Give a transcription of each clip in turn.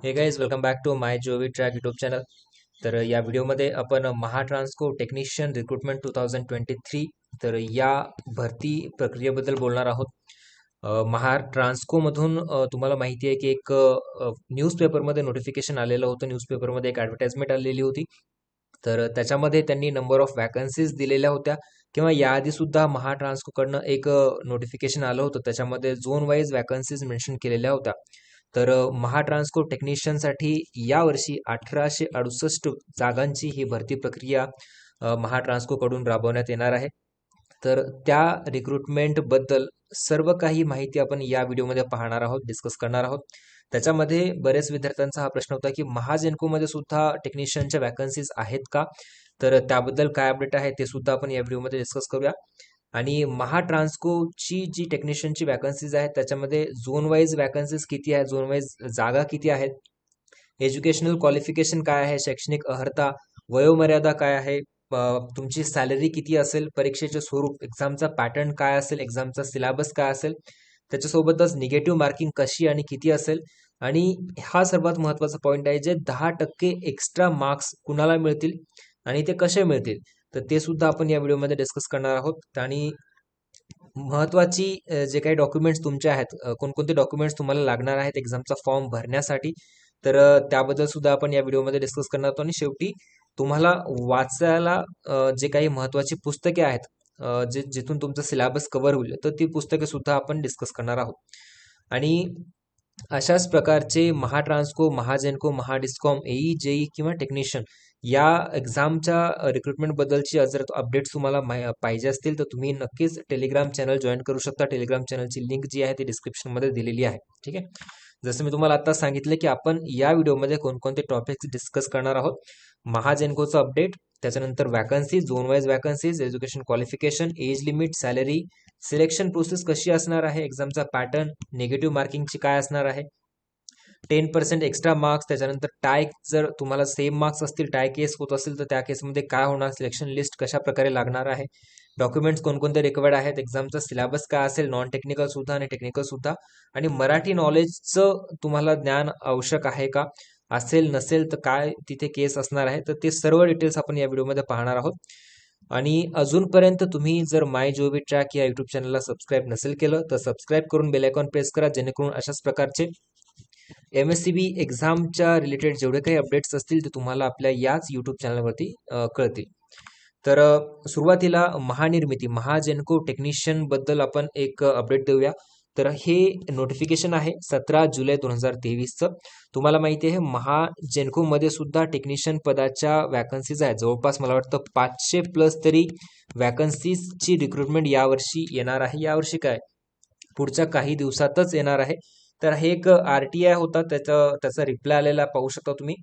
हे guys welcome back to my जोवी track YouTube channel. तर या व्हिडिओमध्ये आपण महाट्रान्सको टेक्निशियन रिक्रुटमेंट 2023 तर या भरती प्रक्रियेबद्दल बोलणार आहोत. महाट्रान्सकोमधून तुम्हाला माहिती आहे की एक न्यूजपेपरमध्ये नोटिफिकेशन आलेलं होतं. न्यूजपेपरमध्ये एक ॲडव्हर्टाइजमेंट आलेली होती. तर त्याच्यामध्ये त्यांनी नंबर ऑफ वॅकन्सीज दिलेल्या होत्या किंवा याआधी सुद्धा महाट्रान्सकोकडनं एक नोटिफिकेशन आलं होतं. त्याच्यामध्ये झोन वाईज वॅकन्सीज मेन्शन केलेल्या होत्या. तर महाट्रान्सको टेक्निशियनसाठी यावर्षी 1868 जागांची ही भरती प्रक्रिया महाट्रान्सकोकडून राबवण्यात येणार आहे. तर त्या रिक्रुटमेंटबद्दल सर्व काही माहिती आपण या व्हिडिओमध्ये पाहणार आहोत, डिस्कस करणार आहोत. त्याच्यामध्ये बरेच विद्यार्थ्यांचा हा प्रश्न होता की महाजेन्कोमध्ये सुद्धा टेक्निशियनच्या वॅकन्सीज आहेत का? तर त्याबद्दल काय अपडेट आहे ते सुद्धा आपण या व्हिडिओमध्ये डिस्कस करूया. आणि महाट्रान्सकोची जी टेक्निशियनची वॅकन्सीज आहेत त्याच्यामध्ये झोन वाईज वॅकन्सीज किती आहेत, झोन वाईज जागा किती आहेत, एज्युकेशनल क्वालिफिकेशन काय आहे, शैक्षणिक अर्हता, वयोमर्यादा काय आहे, तुमची सॅलरी किती असेल, परीक्षेचे स्वरूप, एक्झामचा पॅटर्न काय असेल, एक्झामचा सिलेबस काय असेल, त्याच्यासोबतच निगेटिव्ह मार्किंग कशी आणि किती असेल, आणि हा सर्वात महत्त्वाचा पॉईंट आहे जे 10% एक्स्ट्रा मार्क्स कुणाला मिळतील आणि ते कसे मिळतील, तर ते सुद्धा आपण या व्हिडिओमध्ये डिस्कस करणार आहोत. आणि महत्वाची जे काही डॉक्युमेंट्स तुमचे आहेत, कोणकोणते डॉक्युमेंट्स तुम्हाला लागणार आहेत एक्झामचा फॉर्म भरण्यासाठी, तर त्याबद्दल सुद्धा आपण या व्हिडिओमध्ये डिस्कस करणार आहोत. आणि शेवटी तुम्हाला वाचायला जे काही महत्वाची पुस्तके आहेत, जिथून तुमचं सिलेबस कव्हर होईल, तर ती पुस्तके सुद्धा आपण डिस्कस करणार आहोत. आणि अशाच प्रकारचे महाट्रान्सको, महाजेनको, महाडिस्कॉम, एई, जेई किंवा टेक्निशियन या एक्झामच्या रिक्रुटमेंट बद्दलची जर अपडेट्स तुम्हाला पाहिजे असतील तर तुम्ही नक्कीच टेलिग्राम चॅनल जॉईन करू शकता. टेलिग्राम चॅनलची लिंक जी आहे ती डिस्क्रिप्शनमध्ये दिलेली आहे. ठीक आहे. जसं मी तुम्हाला आता सांगितलं की आपण या व्हिडिओमध्ये कोणकोणते टॉपिक्स डिस्कस करणार आहोत. महाजेन्कोचं अपडेट, त्याच्यानंतर vacancy, zone wise vacancies, education qualification, age limit, salary, selection process कशी असणार आहे, एक्झामचा पॅटर्न, निगेटिव्ह मार्किंगची काय असणार आहे, 10% एक्स्ट्रा मार्क्स, त्याच्यानंतर टाय, जर तुम्हाला सेम मार्क्स असतील, टाय केस होत असेल तर त्या केसमध्ये काय होणार, सिलेक्शन लिस्ट कशा प्रकारे लागणार आहे, डॉक्युमेंट्स कोणकोणते रिक्वायर्ड आहेत, एक्झामचा सिलेबस काय असेल, नॉन टेक्निकल सुद्धा आणि टेक्निकल सुद्धा, आणि मराठी नॉलेजचं तुम्हाला ज्ञान आवश्यक आहे का, असेल नसेल तर काय तिथे केस असणार आहे, तर ते सर्व डिटेल्स आपण या व्हिडिओमध्ये पाहणार आहोत. आणि अजूनपर्यंत तुम्ही जर माय जोबी ट्रॅक या युट्यूब चॅनलला सबस्क्राईब नसेल केलं तर सबस्क्राईब करून बेल आयकॉन प्रेस करा, जेणेकरून अशाच प्रकारचे MSCB एक्झामच्या रिलेटेड जेवढे काही अपडेट्स असतील ते तुम्हाला आपल्या याच यूट्यूब चॅनलवरती कळतील. तर सुरुवातीला महानिर्मिती, महाजेनको टेक्निशियन बद्दल आपण एक अपडेट देऊया. तर हे नोटिफिकेशन आहे 17 जुलै 2023चं. तुम्हाला माहिती आहे महाजेनको मध्ये सुद्धा टेक्निशियन पदाच्या वॅकन्सीज आहेत. जवळपास मला वाटतं 500 प्लस तरी वॅकन्सीजची रिक्रुटमेंट यावर्षी येणार आहे. यावर्षी काय, पुढच्या काही दिवसातच येणार आहे. तर हे एक RTI होता, त्याचा रिप्लाय आलेला पाहू शकता तुम्ही,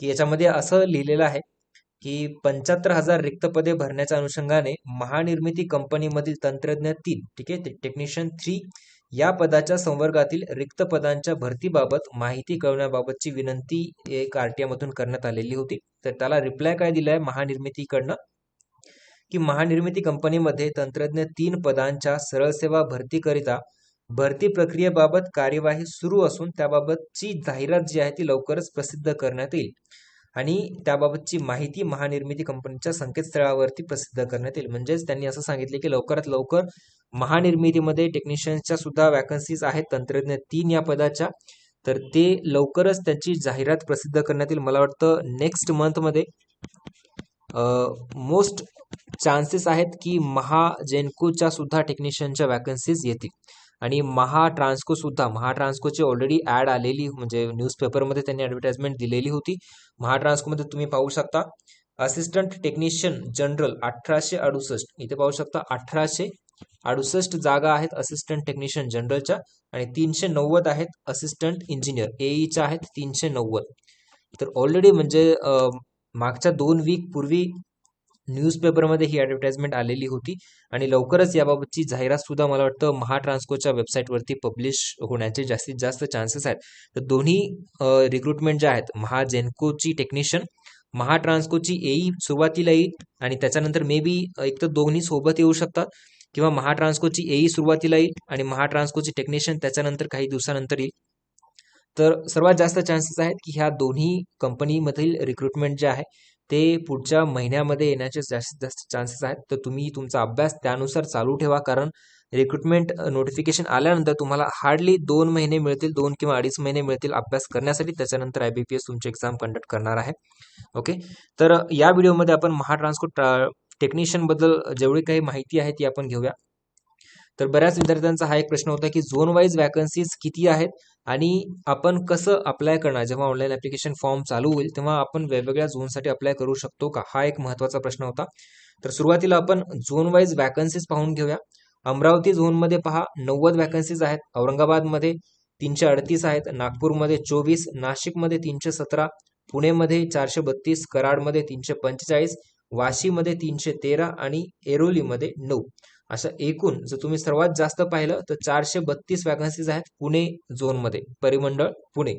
की याच्यामध्ये असं लिहिलेलं आहे की 75,000 रिक्त पदे भरण्याच्या अनुषंगाने महानिर्मिती कंपनीमधील तंत्रज्ञ 3, ठीक आहे, टेक्निशियन 3 या पदाच्या संवर्गातील रिक्त पदांच्या भरतीबाबत माहिती कळवण्याबाबतची विनंती एक RTI मधून करण्यात आलेली होती. तर त्याला रिप्लाय काय दिलाय महानिर्मितीकडनं, की महानिर्मिती कंपनीमध्ये तंत्रज्ञ 3 पदांच्या सरळ सेवा भरतीकरिता भरती प्रक्रियेबाबत कार्यवाही सुरू असून त्याबाबतची जाहिरात जी आहे ती लवकरच प्रसिद्ध करण्यात येईल आणि त्याबाबतची माहिती महानिर्मिती कंपनीच्या संकेतस्थळावरती प्रसिद्ध करण्यात येईल. म्हणजेच त्यांनी असं सांगितले की लवकरात लवकर महानिर्मितीमध्ये टेक्निशियन्सच्या सुद्धा वॅकन्सीज आहेत, तंत्रज्ञ 3 या पदाच्या, तर ते लवकरच त्याची जाहिरात प्रसिद्ध करण्यात येईल. मला वाटतं नेक्स्ट मंथमध्ये मोस्ट चान्सेस आहेत की महाजेन्कोच्या सुद्धा टेक्निशियनच्या वॅकन्सीज येतील. आणि महाट्रान्सकोची ऑलरेडी ॲड आलेली, म्हणजे न्यूजपेपरमध्ये त्यांनी ॲडव्हर्टाइजमेंट दिलेली होती. महाट्रान्सकोमध्ये तुम्ही पाहू शकता असिस्टंट टेक्निशियन जनरल 1868, इथे पाहू शकता 1868 जागा आहेत असिस्टंट टेक्निशियन जनरलच्या, आणि 390 आहेत असिस्टंट इंजिनियर एईच्या आहेत 390. तर ऑलरेडी म्हणजे मागच्या 2 वीक पूर्वी न्यूजपेपरमध्ये ही ॲडव्हर्टाइजमेंट आलेली होती आणि लवकरच याबाबतची जाहिरात सुद्धा मला वाटतं महाट्रान्सकोच्या वेबसाईटवरती पब्लिश होण्याचे जास्तीत जास्त चान्सेस आहेत. तर दोन्ही रिक्रुटमेंट ज्या आहेत, महाजेन्कोची टेक्निशियन, महाट्रान्सकोची एई सुरुवातीला येईल आणि त्याच्यानंतर मे बी एक तर दोन्ही सोबत येऊ शकतात, किंवा महाट्रान्सकोची एई सुरुवातीला येईल आणि महाट्रान्सकोची टेक्निशियन त्याच्यानंतर काही दिवसानंतर येईल. तर सर्वात जास्त चान्सेस आहेत की ह्या दोन्ही कंपनीमधील रिक्रुटमेंट जे आहे ते पुढच्या महिन्यामध्ये येण्याचे जास्तीत जास्त चान्सेस आहेत. तर तुम्ही तुमचा अभ्यास त्यानुसार चालू ठेवा, कारण रिक्रुटमेंट नोटिफिकेशन आल्यानंतर तुम्हाला हार्डली 2 महिने मिळतील, 2 किंवा 2.5 महिने मिळतील अभ्यास करण्यासाठी. त्याच्यानंतर IBPS तुमची एक्झाम कंडक्ट करणार आहे. ओके, तर या व्हिडिओमध्ये आपण महाट्रान्सपोर्ट टेक्निशियन बद्दल जेवढी काही माहिती आहे ती आपण घेऊया. तर बऱ्याच विद्यार्थ्यांचा हा एक प्रश्न होता की झोन वाईज वॅकन्सीज किती आहेत आणि आपण कसं अप्लाय करणार. जेव्हा ऑनलाईन ऍप्लिकेशन फॉर्म चालू होईल तेव्हा आपण वेगवेगळ्या झोनसाठी अप्लाय करू शकतो का, हा एक महत्त्वाचा प्रश्न होता. तर सुरुवातीला आपण झोन वाईज वॅकन्सीज पाहून घेऊया. अमरावती झोनमध्ये पहा 90 वॅकन्सीज आहेत, औरंगाबादमध्ये 338 आहेत, नागपूरमध्ये 24, नाशिकमध्ये 317, पुणेमध्ये 432, कराडमध्ये 345, वाशीमध्ये 313 आणि ऐरोलीमध्ये 9. असं एकूण जर तुम्ही सर्वात जास्त पाहिलं तर 432 वॅकन्सीज आहेत पुणे झोनमध्ये, परिमंडळ पुणे.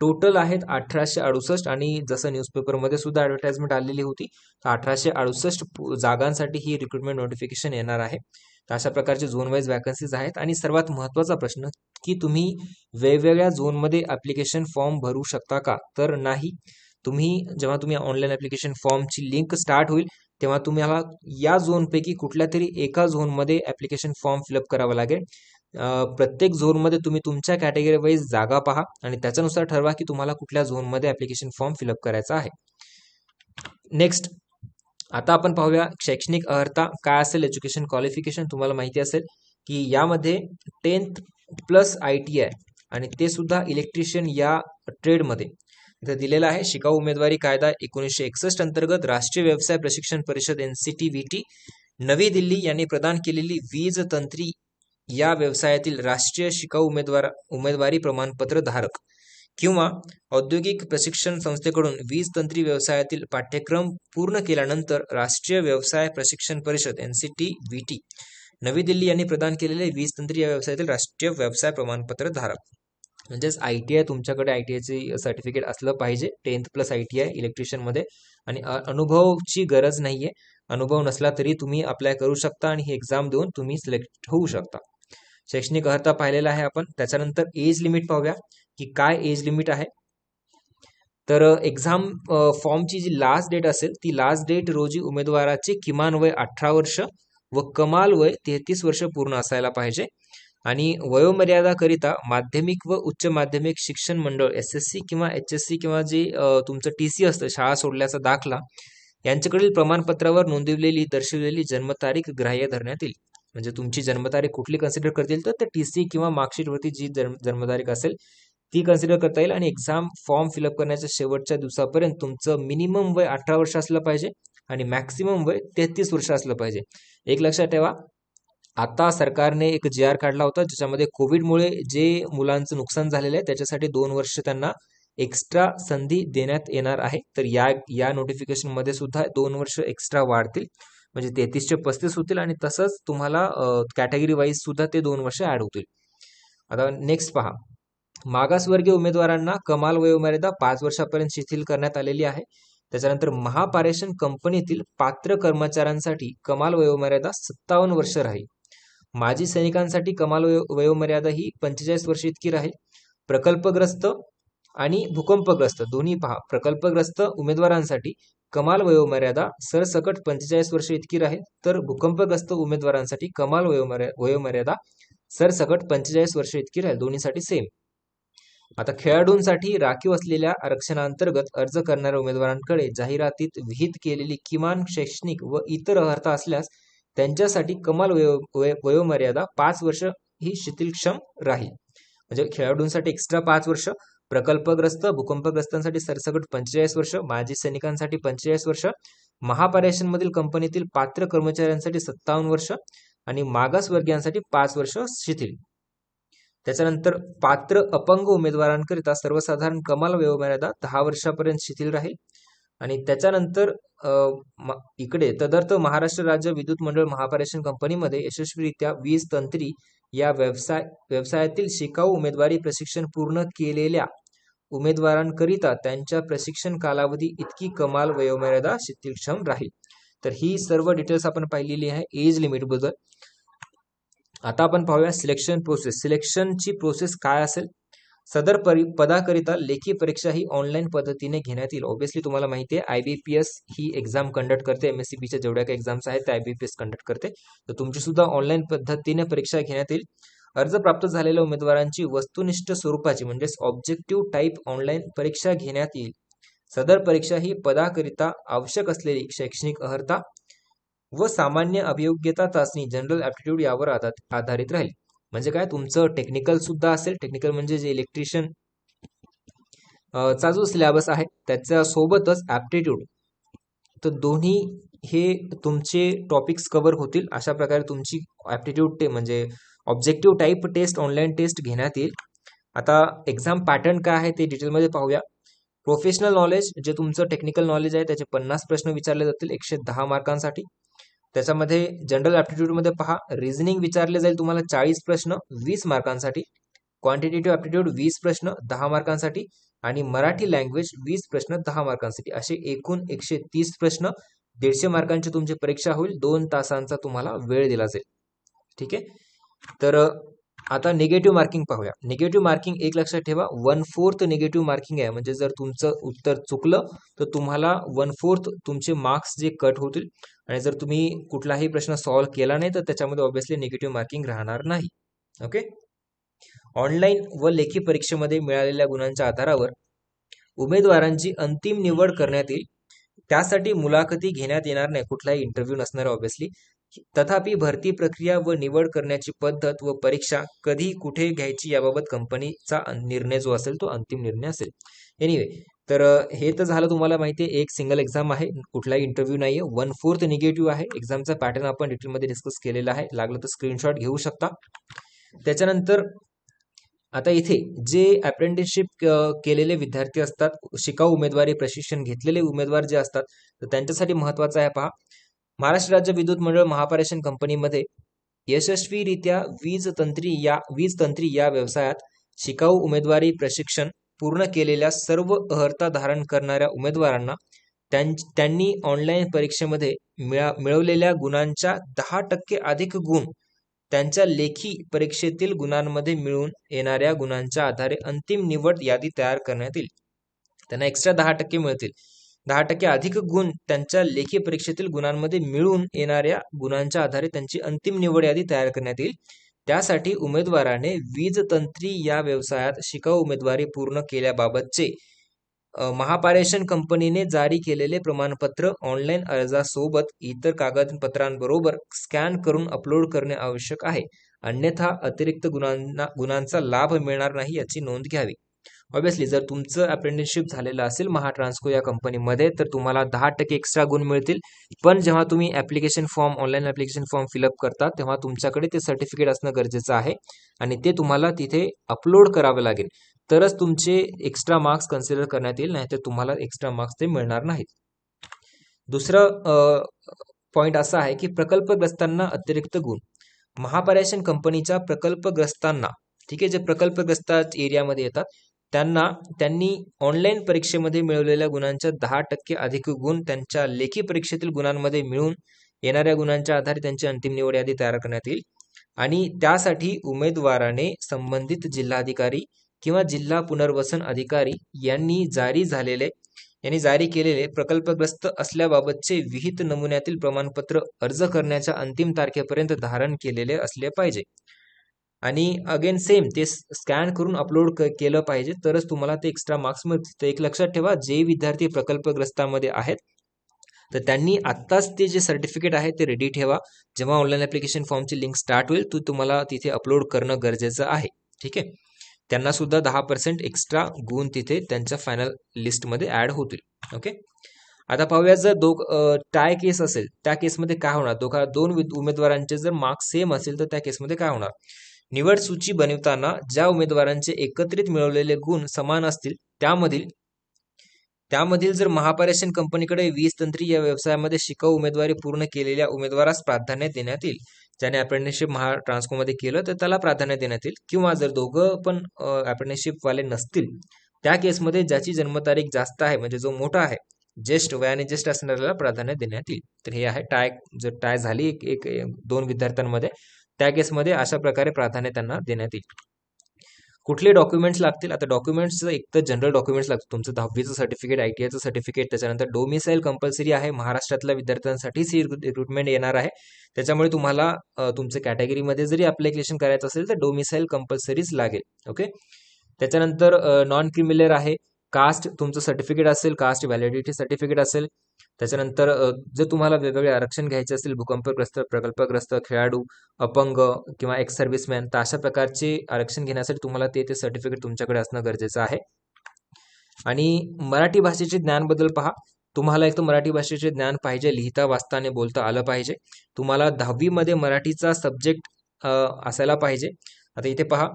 टोटल आहेत 1868 आणि जसं न्यूजपेपरमध्ये सुद्धा ॲडव्हर्टाइजमेंट आलेली होती तर 1868 जागांसाठी ही रिक्रुटमेंट नोटिफिकेशन येणार आहे. तर अशा प्रकारचे झोन वाईज वॅकन्सीज आहेत. आणि सर्वात महत्त्वाचा प्रश्न की तुम्ही वेगवेगळ्या झोनमध्ये ॲप्लिकेशन फॉर्म भरू शकता का, तर नाही. जेव्हा तुम्ही ऑनलाईन ॲप्लिकेशन फॉर्मची लिंक स्टार्ट होईल तेव्हा तुम्हाला या झोनपैकी कुठल्या तरी एका झोनमध्ये ॲप्लिकेशन फॉर्म फिलअप करावा लागेल. प्रत्येक झोनमध्ये तुम्ही तुमच्या कॅटेगरी वाईज जागा पहा आणि त्याच्यानुसार ठरवा की तुम्हाला कुठल्या झोनमध्ये ॲप्लिकेशन फॉर्म फिलअप करायचा आहे. नेक्स्ट, आता आपण पाहूया शैक्षणिक अर्हता काय असेल. एज्युकेशन क्वालिफिकेशन तुम्हाला माहिती असेल की यामध्ये 10th+ ITI आणि ते सुद्धा इलेक्ट्रिशियन या ट्रेडमध्ये इथं दिलेलं आहे. शिकाऊ उमेदवारी कायदा 1961 अंतर्गत राष्ट्रीय व्यवसाय प्रशिक्षण परिषद NCTVT नवी दिल्ली यांनी प्रदान केलेली वीज तंत्री या व्यवसायातील राष्ट्रीय शिकाऊ उमेदवारी प्रमाणपत्र धारक किंवा औद्योगिक प्रशिक्षण संस्थेकडून वीज तंत्री व्यवसायातील पाठ्यक्रम पूर्ण केल्यानंतर राष्ट्रीय व्यवसाय प्रशिक्षण परिषद NCTVT नवी दिल्ली यांनी प्रदान केलेले वीज तंत्री या व्यवसायातील राष्ट्रीय व्यवसाय प्रमाणपत्र धारक. म्हणजेच ITI तुमच्याकडे ITIची सर्टिफिकेट असलं पाहिजे 10th+ ITI इलेक्ट्रिशियनमध्ये. आणि अनुभवची गरज नाहीये, अनुभव नसला तरी तुम्ही अप्लाय करू शकता आणि ही एक्झाम देऊन तुम्ही सिलेक्ट होऊ शकता. शैक्षणिक अर्हता पाहिलेला आहे आपण. त्याच्यानंतर एज लिमिट पाहूया की काय एज लिमिट आहे. तर एक्झाम फॉर्मची जी लास्ट डेट असेल ती लास्ट डेट रोजी उमेदवाराचे किमान वय 18 वर्ष व कमाल वय 33 वर्ष पूर्ण असायला पाहिजे. आणि वयोमर्यादाकरिता माध्यमिक व उच्च माध्यमिक शिक्षण मंडळ SSC किंवा HSC किंवा जे तुमचं TC असतं, शाळा सोडल्याचा दाखला, यांच्याकडील प्रमाणपत्रावर नोंदवलेली दर्शवलेली जन्मतारीख ग्राह्य धरण्यात येईल. म्हणजे तुमची जन्मतारीख कुठली कन्सिडर करतील तर TC किंवा मार्कशीटवरती जी जन्मतारीख असेल ती कन्सिडर करता येईल. आणि एक्झाम फॉर्म फिलअप करण्याच्या शेवटच्या दिवसापर्यंत तुमचं मिनिमम वय 18 वर्ष असलं पाहिजे आणि मॅक्सिमम वय 33 वर्ष असलं पाहिजे. एक लक्षात ठेवा, आता सरकारने एक GR काढला होता ज्याच्यामध्ये कोविडमुळे जे मुलांचं नुकसान झालेलं आहे त्याच्यासाठी 2 वर्ष त्यांना एक्स्ट्रा संधी देण्यात येणार आहे. तर या नोटिफिकेशन मध्ये सुद्धा 2 वर्ष एक्स्ट्रा वाढतील, म्हणजे 33 चे 35 होतील आणि तसंच तुम्हाला कॅटेगरी वाईज सुद्धा ते 2 वर्ष ऍड होतील. आता नेक्स्ट पहा, मागासवर्गीय उमेदवारांना कमाल वयोमर्यादा 5 वर्षापर्यंत शिथिल करण्यात आलेली आहे. त्याच्यानंतर महापारेषण कंपनीतील पात्र कर्मचाऱ्यांसाठी कमाल वयोमर्यादा 57 वर्ष राहील. माजी सैनिकांसाठी कमाल वयोमर्यादा ही 45 वर्ष इतकी राहील. प्रकल्पग्रस्त आणि भूकंपग्रस्त दोन्ही पहा, प्रकल्पग्रस्त उमेदवारांसाठी कमाल वयोमर्यादा सरसकट 45 वर्ष इतकी राहील, तर भूकंपग्रस्त उमेदवारांसाठी कमाल वयोमर्यादा सरसकट 45 वर्ष इतकी राहील, दोन्हीसाठी सेम. आता खेळाडूंसाठी राखीव असलेल्या आरक्षणाअंतर्गत अर्ज करणाऱ्या उमेदवारांकडे जाहिरातीत विहित केलेली किमान शैक्षणिक व इतर अर्हता असल्यास त्यांच्यासाठी कमाल वयोमर्यादा 5 वर्ष ही शिथिलक्षम राहील. म्हणजे खेळाडूंसाठी एक्स्ट्रा 5 वर्ष, प्रकल्पग्रस्त भूकंपग्रस्तांसाठी सरसकट 45 वर्ष, माजी सैनिकांसाठी 45 वर्ष, महापारेषणमधील कंपनीतील पात्र कर्मचाऱ्यांसाठी 57 वर्ष आणि मागासवर्गीयांसाठी 5 वर्ष शिथिल. त्याच्यानंतर पात्र अपंग उमेदवारांकरिता सर्वसाधारण कमाल वयोमर्यादा 10 वर्षापर्यंत शिथिल राहील. आणि त्याच्यानंतर इकडे तदर्थ महाराष्ट्र राज्य विद्युत मंडळ महापारेषण कंपनीमध्ये यशस्वीरित्या वीज तंत्री या व्यवसायातील शिकाऊ उमेदवारी प्रशिक्षण पूर्ण केलेल्या उमेदवारांकरिता त्यांच्या प्रशिक्षण कालावधी इतकी कमाल वयोमर्यादा शिथिलक्षम राहील. तर ही सर्व डिटेल्स आपण पाहिलेली आहे एज लिमिट बद्दल. आता आपण पाहूया सिलेक्शन प्रोसेस. सिलेक्शनची प्रोसेस काय असेल. पदाकरिता लेखी परीक्षा ही ऑनलाईन पद्धतीने घेण्यात येईल. ऑब्व्हियसली तुम्हाला माहिती आहे IBPS ही एक्झाम कंडक्ट करते. MSCBच्या जेवढ्या काही एक्झाम्स आहेत त्या IBPS कंडक्ट करते. तर तुमची सुद्धा ऑनलाईन पद्धतीने परीक्षा घेण्यात येईल. अर्ज प्राप्त झालेल्या उमेदवारांची वस्तुनिष्ठ स्वरूपाची म्हणजेच ऑब्जेक्टिव्ह टाईप ऑनलाईन परीक्षा घेण्यात येईल. सदर परीक्षा ही पदाकरिता आवश्यक असलेली शैक्षणिक अर्हता व सामान्य अभियोग्यता चाचणी जनरल ऍप्टिट्यूड यावर आधारित राहील. म्हणजे काय, तुमचं टेक्निकल सुद्धा असेल. टेक्निकल म्हणजे जे इलेक्ट्रिशियन चा जो सिलेबस आहे त्याच्या सोबतच ऍप्टिट्यूड, तर दोन्ही हे तुमचे टॉपिक्स कव्हर होतील. अशा प्रकारे तुमची ऍप्टिट्यूड म्हणजे objective type test online test घेण्यात येईल. आता एक्झाम पॅटर्न काय आहे ते डिटेलमध्ये पाहूया. प्रोफेशनल नॉलेज, जे तुमचं टेक्निकल नॉलेज आहे त्याचे 50 प्रश्न विचारले जातील 110 मार्कांसाठी. त्याच्यामध्ये जनरल ऍप्टिट्यूडमध्ये पहा, रिझनिंग विचारले जाईल तुम्हाला 40 प्रश्न 20 मार्कांसाठी. क्वांटिटेटिव्ह ऍप्टिट्यूड 20 प्रश्न 10 मार्कांसाठी आणि मराठी लँग्वेज 20 प्रश्न 10 मार्कांसाठी. असे एकूण 130 प्रश्न 150 मार्कांची तुमची परीक्षा होईल. 2 तासांचा तुम्हाला वेळ दिला जाईल. ठीक आहे. तर आता निगेटिव्ह मार्किंग पाहूया. निगेटिव्ह मार्किंग एक लक्षात ठेवा, 1/4 निगेटिव्ह मार्किंग आहे. म्हणजे जर तुमचं उत्तर चुकलं तर तुम्हाला 1/4 तुमचे मार्क्स जे कट होतील. आणि जर तुम्ही कुठलाही प्रश्न सॉल्व्ह केला नाही तर त्याच्यामध्ये ऑब्व्हियसली निगेटिव्ह मार्किंग राहणार नाही. ओके. ऑनलाईन व लेखी परीक्षेमध्ये मिळालेल्या गुणांच्या आधारावर उमेदवारांची अंतिम निवड करण्यात येईल. त्यासाठी मुलाखती घेण्यात येणार नाही, कुठलाही इंटरव्ह्यू नसणार ऑब्व्हियसली. तथापि भरती प्रक्रिया व निवड करण्याची पद्धत व परीक्षा कधी कुठे घ्यायची याबाबत कंपनीचा निर्णय जो असेल तो अंतिम निर्णय असेल. एनिवे, तर हे तर झालं तुम्हाला माहिती आहे, एक सिंगल एक्झाम आहे, कुठलाही इंटरव्ह्यू नाहीये, 1/4 निगेटिव्ह आहे. एक्झामचा पॅटर्न आपण डिटेलमध्ये डिस्कस केलेला आहे, लागलं तर स्क्रीनशॉट घेऊ शकता. त्याच्यानंतर आता इथे जे अप्रेंटिसशिप केलेले विद्यार्थी असतात, शिकाऊ उमेदवारी प्रशिक्षण घेतलेले उमेदवार जे असतात, तर त्यांच्यासाठी महत्वाचं आहे. पहा, महाराष्ट्र राज्य विद्युत मंडळ महापारेषण कंपनीमध्ये यशस्वीरित्या वीज तंत्री या व्यवसायात शिकाऊ उमेदवारी प्रशिक्षण पूर्ण केलेल्या सर्व अर्हता धारण करणाऱ्या उमेदवारांना त्यांनी ऑनलाईन परीक्षेमध्ये मिळवलेल्या गुणांच्या 10% अधिक गुण त्यांच्या लेखी परीक्षेतील गुणांमध्ये मिळून येणाऱ्या गुणांच्या आधारे अंतिम निवड यादी तयार करण्यात येईल. त्यांना एक्स्ट्रा 10% मिळतील. 10% अधिक गुण त्यांच्या लेखी परीक्षेतील गुणांमध्ये मिळून येणाऱ्या गुणांच्या आधारे त्यांची अंतिम निवड यादी तयार करण्यात येईल. त्यासाठी उमेदवाराने वीज तंत्री या व्यवसायात शिकाऊ उमेदवारी पूर्ण केल्याबाबतचे महापारेषण कंपनीने जारी केलेले प्रमाणपत्र ऑनलाईन अर्जासोबत इतर कागदपत्रांबरोबर स्कॅन करून अपलोड करणे आवश्यक आहे. अन्यथा अतिरिक्त गुणांचा लाभ मिळणार नाही याची नोंद घ्यावी. ऑब्व्हियसली जर तुमचं अप्रेंटिसशिप झालेलं असेल महाट्रान्सको या कंपनीमध्ये तर तुम्हाला 10% एक्स्ट्रा गुण मिळतील. पण जेव्हा तुम्ही ऑनलाईन ऍप्लिकेशन फॉर्म फिलअप करता तेव्हा तुमच्याकडे ते सर्टिफिकेट असणं गरजेचं आहे आणि ते तुम्हाला तिथे अपलोड करावं लागेल, तरच तुमचे एक्स्ट्रा मार्क्स कन्सिडर करण्यात येईल, नाहीतर तुम्हाला एक्स्ट्रा मार्क्स ते मिळणार नाहीत. दुसरं पॉइंट असा आहे की प्रकल्पग्रस्तांना अतिरिक्त गुण. महापारेषण कंपनीच्या प्रकल्पग्रस्तांना, ठीक आहे, जे प्रकल्पग्रस्त एरियामध्ये येतात त्यांनी ऑनलाईन परीक्षेमध्ये मिळवलेल्या गुणांच्या 10% अधिक गुण त्यांच्या लेखी परीक्षेतील गुणांमध्ये मिळून येणाऱ्या गुणांच्या आधारे त्यांची अंतिम निवड यादी तयार करण्यात येईल. आणि त्यासाठी उमेदवाराने संबंधित जिल्हाधिकारी किंवा जिल्हा पुनर्वसन अधिकारी यांनी जारी केलेले प्रकल्पग्रस्त असल्याबाबतचे विहित नमुन्यातील प्रमाणपत्र अर्ज करण्याच्या अंतिम तारखेपर्यंत धारण केलेले असले पाहिजे. आणि अगेन सेम ते स्कॅन करून अपलोड केलं पाहिजे, तरच तुम्हाला ते एक्स्ट्रा मार्क्स मिळतील. तर एक लक्षात ठेवा, जे विद्यार्थी प्रकल्पग्रस्तामध्ये आहेत तर त्यांनी आत्ताच ते जे सर्टिफिकेट आहे ते रेडी ठेवा. जेव्हा ऑनलाईन ऍप्लिकेशन फॉर्मची लिंक स्टार्ट होईल तुम्हाला तिथे अपलोड करणं गरजेचं आहे. ठीक आहे. त्यांना सुद्धा 10% एक्स्ट्रा गुण तिथे त्यांच्या फायनल लिस्टमध्ये ऍड होतील. ओके. आता पाहूया, जर टाय केस असेल त्या केसमध्ये काय होणार. दोन उमेदवारांचे जर मार्क्स सेम असेल तर त्या केसमध्ये काय होणार. निवड सूची बनवताना ज्या उमेदवारांचे एकत्रित मिळवलेले गुण समान असतील त्यामधील जर महापारेषण कंपनीकडे वीज तंत्री या व्यवसायामध्ये शिकाऊ उमेदवारी पूर्ण केलेल्या उमेदवारास प्राधान्य देण्यात येईल. ज्याने अप्रेंटिसशिप महाट्रान्सकोमध्ये केलं तर त्याला प्राधान्य देण्यात येईल. किंवा जर दोघं पण अप्रेंटिसशिप वाले नसतील त्या केसमध्ये ज्याची जन्मतारीख जास्त आहे, म्हणजे जो मोठा आहे, वयाने ज्येष्ठ असणाऱ्याला प्राधान्य देण्यात येईल. तर हे आहे टाय. जर टाय झाली एक 2 विद्यार्थ्यांमध्ये त्या केसमध्ये अशा प्रकारे प्राधान्य त्यांना देण्यात येईल. कुठले डॉक्युमेंट्स लागतील? आता डॉक्युमेंट्स एक तर जनरल डॉक्युमेंट्स लागतात, तुमचं 10वीचं सर्टिफिकेट, ITIचं सर्टिफिकेट, त्याच्यानंतर डोमिसाईल कंपल्सरी आहे, महाराष्ट्रातल्या विद्यार्थ्यांसाठीच ही रिक्रुटमेंट येणार आहे. त्याच्यामुळे तुम्हाला तुमच्या कॅटेगरीमध्ये जरी अप्लिकेशन करायचं असेल तर डोमिसाईल कंपल्सरीच लागेल. ओके. त्याच्यानंतर नॉन क्रिमिनल आहे, कास्ट तुमचं सर्टिफिकेट असेल, कास्ट व्हॅलिडिटी सर्टिफिकेट असेल. त्याच्यानंतर जर तुम्हाला वेगवेगळे आरक्षण घ्यायचे असेल, भूकंपग्रस्त, प्रकल्पग्रस्त, खेळाडू, अपंग किंवा एक्स सर्व्हिसमॅन, तर अशा प्रकारचे आरक्षण घेण्यासाठी तुम्हाला ते सर्टिफिकेट तुमच्याकडे असणं गरजेचं आहे. आणि मराठी भाषेचे ज्ञानबद्दल पहा, तुम्हाला एक तर मराठी भाषेचे ज्ञान पाहिजे, लिहिता वाचता आणि बोलता आलं पाहिजे. तुम्हाला 10वीमध्ये मराठीचा सब्जेक्ट असायला पाहिजे. आता इथे पहा,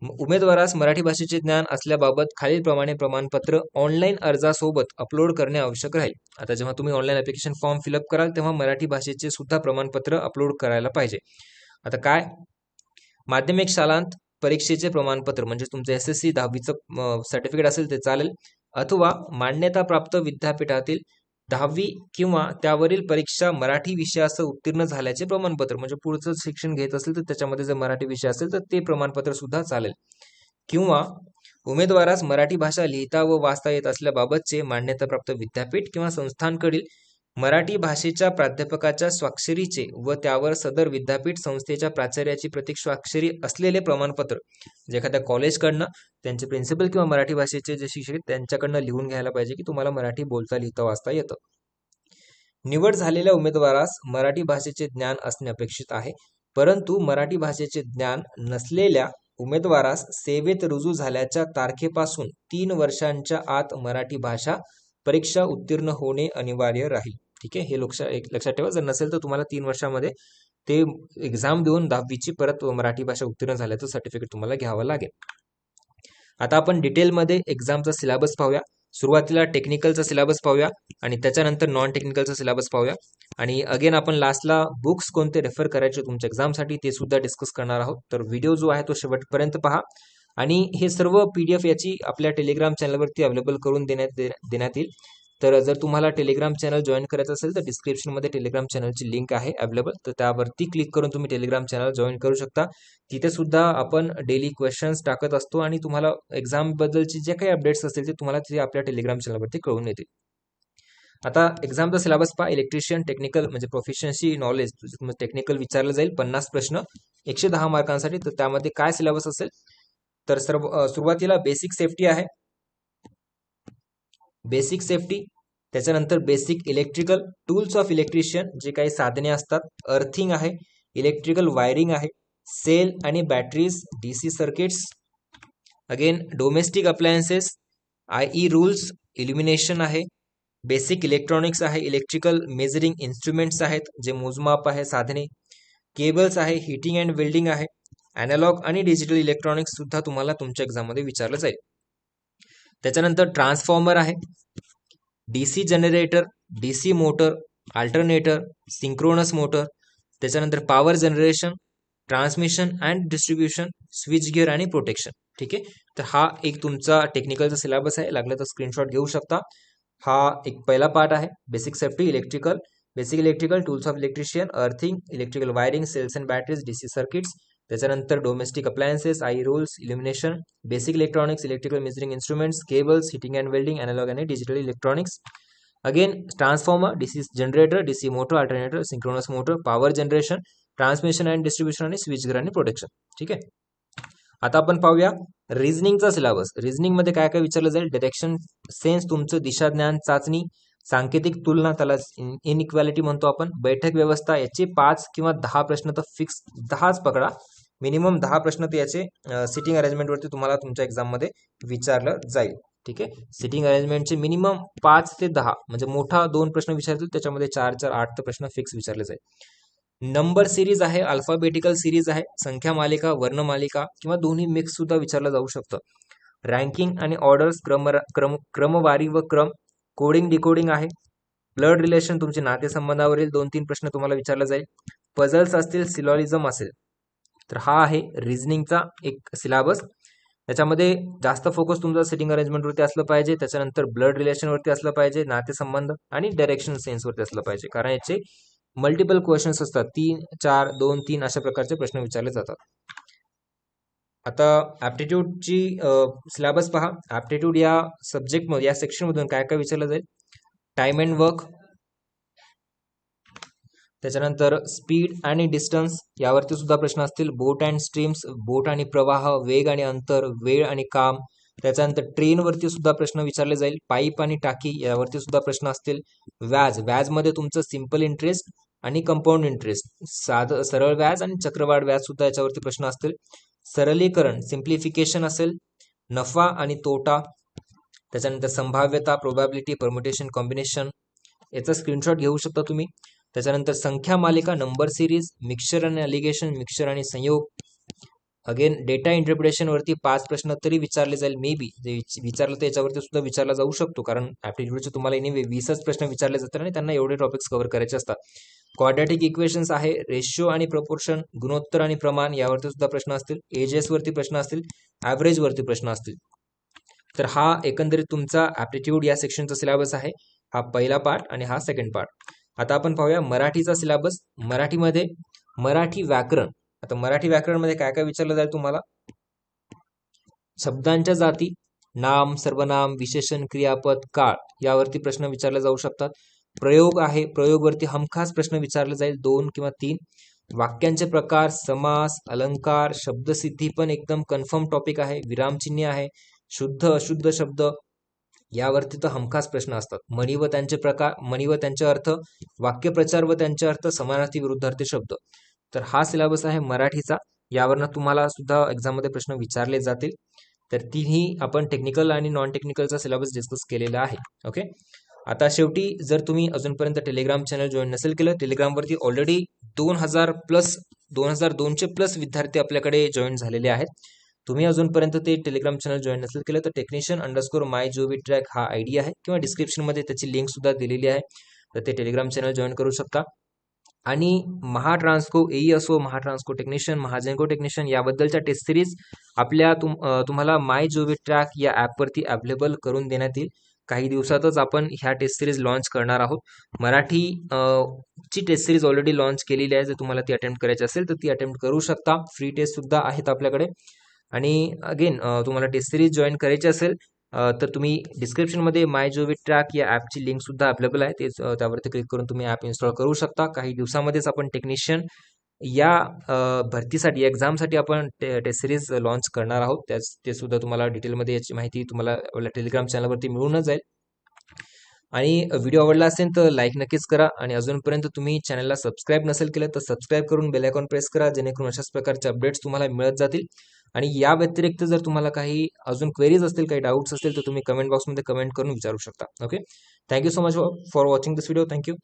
उमेदवारास मराठी भाषेचे ज्ञान असल्याबाबत खालीलप्रमाणे प्रमाणपत्र ऑनलाईन अर्जासोबत अपलोड करणे आवश्यक राहील. आता जेव्हा तुम्ही ऑनलाईन ऍप्लिकेशन फॉर्म फिलअप कराल तेव्हा मराठी भाषेचे सुद्धा प्रमाणपत्र अपलोड करायला पाहिजे. आता काय, माध्यमिक शालांत परीक्षेचे प्रमाणपत्र म्हणजे तुमचं SSC 10वीचं सर्टिफिकेट असेल ते चालेल, अथवा मान्यताप्राप्त विद्यापीठातील 10वी किंवा त्यावरील परीक्षा मराठी विषयासह उत्तीर्ण झाल्याचे प्रमाणपत्र, म्हणजे पुढचं शिक्षण घेत असेल तर त्याच्यामध्ये जर मराठी विषय असेल तर ते प्रमाणपत्र सुद्धा चालेल. किंवा उमेदवारास मराठी भाषा लिहिता व वाचता येत असल्याबाबतचे मान्यताप्राप्त विद्यापीठ किंवा संस्थांकडील मराठी भाषेच्या प्राध्यापकाच्या स्वाक्षरीचे व त्यावर सदर विद्यापीठ संस्थेच्या प्राचार्याची प्रतीक स्वाक्षरी असलेले प्रमाणपत्र, जे एखाद्या कॉलेजकडनं त्यांचे प्रिन्सिपल किंवा मराठी भाषेचे जे शिक्षक त्यांच्याकडनं लिहून घ्यायला पाहिजे की तुम्हाला मराठी बोलता लिहिता वाचता येतं. निवड झालेल्या उमेदवारास मराठी भाषेचे ज्ञान असणे अपेक्षित आहे, परंतु मराठी भाषेचे ज्ञान नसलेल्या उमेदवारास सेवेत रुजू झाल्याच्या तारखेपासून 3 वर्षांच्या आत मराठी भाषा परीक्षा उत्तीर्ण होणे अनिवार्य राहील. ठीक आहे, हे लक्षात ठेवा. जर नसेल तर तुम्हाला 3 वर्षामध्ये ते एक्झाम देऊन 10वीची परत मराठी भाषा उत्तीर्ण झाल्याचं सर्टिफिकेट तुम्हाला घ्यावं लागेल. आता आपण डिटेलमध्ये एक्झामचा सिलेबस पाहूया. सुरुवातीला टेक्निकलचा सिलेबस पाहूया आणि त्याच्यानंतर नॉन टेक्निकलचा सिलेबस पाहूया. आणि अगेन आपण लास्टला बुक्स कोणते रेफर करायचे तुमच्या एक्झामसाठी ते सुद्धा डिस्कस करणार आहोत. तर व्हिडिओ जो आहे तो शेवटपर्यंत पहा. आणि हे सर्व PDF याची आपल्या टेलिग्राम चॅनलवरती अवेलेबल करून देण्यात येईल. तर जर तुम्हाला टेलिग्राम चॅनल जॉईन करायचं असेल तर डिस्क्रिप्शनमध्ये टेलिग्राम चॅनलची लिंक आहे अवेलेबल, तर त्यावरती क्लिक करून तुम्ही टेलिग्राम चॅनल जॉईन करू शकता. तिथे सुद्धा आपण डेली क्वेश्चन्स टाकत असतो आणि तुम्हाला एक्झाम बद्दलचे जे काही अपडेट्स असतील ते तुम्हाला ते आपल्या टेलिग्राम चॅनलवरती कळून येतील. आता एक्झामचा सिलेबस पहा. इलेक्ट्रिशियन टेक्निकल म्हणजे प्रोफिशियन्सी नॉलेज टेक्निकल विचारलं जाईल, 50 प्रश्न 110 मार्कांसाठी. तर त्यामध्ये काय सिलेबस असेल, तर सुरुवातीला बेसिक सेफ्टी आहे, बेसिक सेफ्टी. त्याच्यानंतर basic electrical tools of electrician, जे काही साधने असतात, अर्थिंग आहे, इलेक्ट्रिकल वायरिंग आहे, सेल आणि batteries, DC circuits, again domestic appliances, IE rules, illumination आहे, बेसिक इलेक्ट्रॉनिक्स आहे, इलेक्ट्रिकल मेजरिंग इन्स्ट्रुमेंट्स आहेत जे मोजमाप आहे साधने, केबल्स आहे, हीटिंग अँड वेल्डिंग आहे, अॅनालॉग आणि डिजिटल इलेक्ट्रॉनिक्स सुद्धा तुम्हाला तुमच्या एक्झाममध्ये विचारलं जाईल. त्याच्यानंतर ट्रान्सफॉर्मर आहे, DC generator, DC motor, alternator, synchronous motor, त्याच्यानंतर power generation, transmission and distribution, switch gear आणि प्रोटेक्शन. ठीक आहे, तर हा एक तुमचा टेक्निकलचा सिलेबस आहे, लागलं तर स्क्रीनशॉट घेऊ शकता. हा एक पहिला पार्ट आहे, basic safety electrical, basic electrical tools of electrician, earthing, electrical wiring, cells and batteries, DC circuits. त्याच्यानंतर domestic appliances, IE rules, illumination, basic electronics, electrical measuring instruments, cables, heating and welding, analogue आणि digital electronics. Again transformer, DC generator, DC motor, alternator, synchronous motor, power generation, transmission and distribution आणि switch gear आणि protection. ठीक आहे, आता आपण पाहूया रिझनिंगचा syllabus. Reasoning मध्ये काय काय विचारलं जाईल, डिरेक्शन सेन्स तुमचं दिशाज्ञान चाचणी, सांकेतिक तुलना त्याला इनइक्वॅलिटी म्हणतो आपण, बैठक व्यवस्था, याचे 5 किंवा 10 प्रश्न तर फिक्स 10च पकडा, मिनिमम 10 प्रश्न ते याचे सिटिंग अरेंजमेंटवरती तुम्हाला तुमच्या एक्झाममध्ये विचारलं जाईल. ठीक आहे, सिटिंग अरेंजमेंटचे मिनिमम 5 ते 10 म्हणजे मोठा 2 प्रश्न विचारतील, त्याच्यामध्ये 4 8 प्रश्न फिक्स विचारले जाईल. नंबर सिरीज आहे, अल्फाबेटिकल सिरीज आहे, संख्या मालिका, वर्णमालिका किंवा दोन्ही मिक्स सुद्धा विचारलं जाऊ शकतं. रँकिंग आणि ऑर्डर्स, क्रमवारी व क्रम, कोडिंग डिकोडिंग आहे, ब्लड रिलेशन तुमचे नातेसंबंधावरील 2-3 प्रश्न तुम्हाला विचारला जाईल. पझल्स असतील, सिलॉजिझम असेल. तर हा आहे रिझनिंगचा एक सिलेबस. त्याच्यामध्ये जास्त फोकस तुमचा सिटिंग अरेंजमेंटवरती असलं पाहिजे, त्याच्यानंतर ब्लड रिलेशनवरती असलं पाहिजे, नातेसंबंध आणि डायरेक्शन सेन्सवरती असलं पाहिजे, कारण याचे मल्टिपल क्वेश्चन्स असतात, 3, 4, 2, 3 अशा प्रकारचे प्रश्न विचारले जातात. आता ॲप्टिट्यूडची सिलेबस पहा. ॲप्टिट्यूड या सब्जेक्टमध्ये या सेक्शनमधून काय काय विचारलं जाईल? टाइम अँड वर्क, त्याच्यानंतर स्पीड आणि डिस्टन्स यावरती सुद्धा प्रश्न असतील. बोट अँड स्ट्रीम्स, बोट आणि प्रवाह, वेग आणि अंतर, वेळ आणि काम. त्याच्यानंतर ट्रेनवरती सुद्धा प्रश्न विचारले जाईल. पाईप आणि टाकी यावरती सुद्धा प्रश्न असतील. व्याजमध्ये तुमचं सिम्पल इंटरेस्ट आणि कंपाऊंड इंटरेस्ट, सरळ व्याज आणि चक्रवाढ व्याज सुद्धा याच्यावरती प्रश्न असतील. सरलीकरण, सिम्प्लिफिकेशन असेल. नफा आणि तोटा, त्याच्यानंतर संभाव्यता, प्रोबॅबिलिटी, परम्युटेशन, कॉम्बिनेशन याचा स्क्रीनशॉट घेऊ शकता तुम्ही. त्याच्यानंतर संख्या मालिका, नंबर सिरीज, मिक्सचर आणि अलिगेशन, मिक्सचर आणि संयोग. अगेन डेटा इंटरप्रिटेशन वरती 5 प्रश्न तरी विचारले जाईल. मे बी जे विचारलं तर याच्यावरती सुद्धा विचारला जाऊ शकतो, कारण ॲप्टिट्यूडचे तुम्हाला एनिवे 20च प्रश्न विचारले जातात आणि त्यांना एवढे टॉपिक्स कव्हर करायचे असतात. क्वाड्रॅटिक इक्वेशन्स आहे, रेशिओ आणि प्रपोर्शन, गुणोत्तर आणि प्रमाण यावरती सुद्धा प्रश्न असतील. एजेस वरती प्रश्न असतील, ॲव्हरेज वरती प्रश्न असतील. तर हा एकंदरीत तुमचा ॲप्टिट्यूड या सेक्शनचा सिलेबस आहे. हा पहिला पार्ट आणि हा सेकंड पार्ट. आता आपण पाहूया मराठीचा सिलेबस. मराठीमध्ये मराठी व्याकरण. आता मराठी व्याकरणमध्ये काय काय विचारलं जाईल तुम्हाला? शब्दांच्या जाती, नाम, सर्वनाम, विशेषण, क्रियापद, काळ यावरती प्रश्न विचारले जाऊ शकतात. प्रयोग आहे, प्रयोगवरती हमखास प्रश्न विचारले जाईल, 2 किंवा 3. वाक्यांचे प्रकार, समास, अलंकार, शब्दसिद्धी पण एकदम कन्फर्म टॉपिक आहे. विरामचिन्हे आहे, शुद्ध अशुद्ध शब्द यावरती तर हमखास प्रश्न असतात. म्हणी व त्यांचे प्रकार, म्हणी व त्यांचे अर्थ, वाक्यप्रचार व त्यांचे अर्थ, समानार्थी विरुद्धार्थी शब्द. तर हा सिलेबस आहे मराठीचा. यावरनं तुम्हाला सुद्धा एक्झाममध्ये प्रश्न विचारले जातील. तर तिन्ही आपण टेक्निकल आणि नॉन टेक्निकलचा सिलेबस डिस्कस केलेला आहे. ओके. आता शेवटी जर तुम्ही अजूनपर्यंत टेलिग्राम चॅनल जॉईन नसेल केलं, टेलिग्रामवरती ऑलरेडी 2002चे प्लस विद्यार्थी आपल्याकडे जॉईन झालेले आहेत. तुम्ही अजूनपर्यंत ते टेलिग्राम चॅनल जॉईन नसेल केलं तर technician_my_jovi_track हा आयडी आहे, किंवा डिस्क्रिप्शनमध्ये त्याची लिंक सुद्धा दिलेली आहे. तर ते टेलिग्राम चॅनल जॉईन करू शकता. आणि महाट्रान्सको एई असो, महाट्रान्सको टेक्निशियन, महाजेनको टेक्निशियन याबद्दलच्या टेस्ट सिरीज आपल्या तुम्हाला MyJovi_track या ॲपवरती अवेलेबल करून देण्यात येईल. काही दिवसातच आपण ह्या टेस्ट सिरीज लॉन्च करणार आहोत. मराठी ची टेस्ट सिरीज ऑलरेडी लॉन्च केलेली आहे. जर तुम्हाला ती अटेम्प्ट करायची असेल तर ती अटेम्प्ट करू शकता. फ्री टेस्ट सुद्धा आहेत आपल्याकडे. आणि अगेन तुम्हाला टेस्ट सिरीज जॉईन करायची असेल तर तुम्ही डिस्क्रिप्शनमध्ये MyJovi_track या ॲपची लिंक सुद्धा अवेलेबल आहे. त्यावरती क्लिक करून तुम्ही ॲप इन्स्टॉल करू शकता. काही दिवसामध्येच आपण टेक्निशियन या भरतीसाठी, एक्झामसाठी आपण टेस्ट सिरीज लॉन्च करणार आहोत. ते सुद्धा तुम्हाला डिटेलमध्ये याची माहिती तुम्हाला आपल्या टेलिग्राम चॅनलवरती मिळूनच जाईल. आणि व्हिडिओ आवडला असेल तर लाईक नक्कीच करा. आणि अजूनपर्यंत तुम्ही चॅनलला सबस्क्राईब नसेल केलं तर सबस्क्राईब करून बेल आयकॉन प्रेस करा, जेणेकरून अशाच प्रकारचे अपडेट्स तुम्हाला मिळत जातील. आणि या व्यतिरिक्त जर तुम्हाला काही अजून क्वेरीज असतील, काही डाऊट्स असतील तर तुम्ही कमेंट बॉक्समध्ये कमेंट करून विचारू शकता. Okay. Thank you so much for watching this video. Thank you.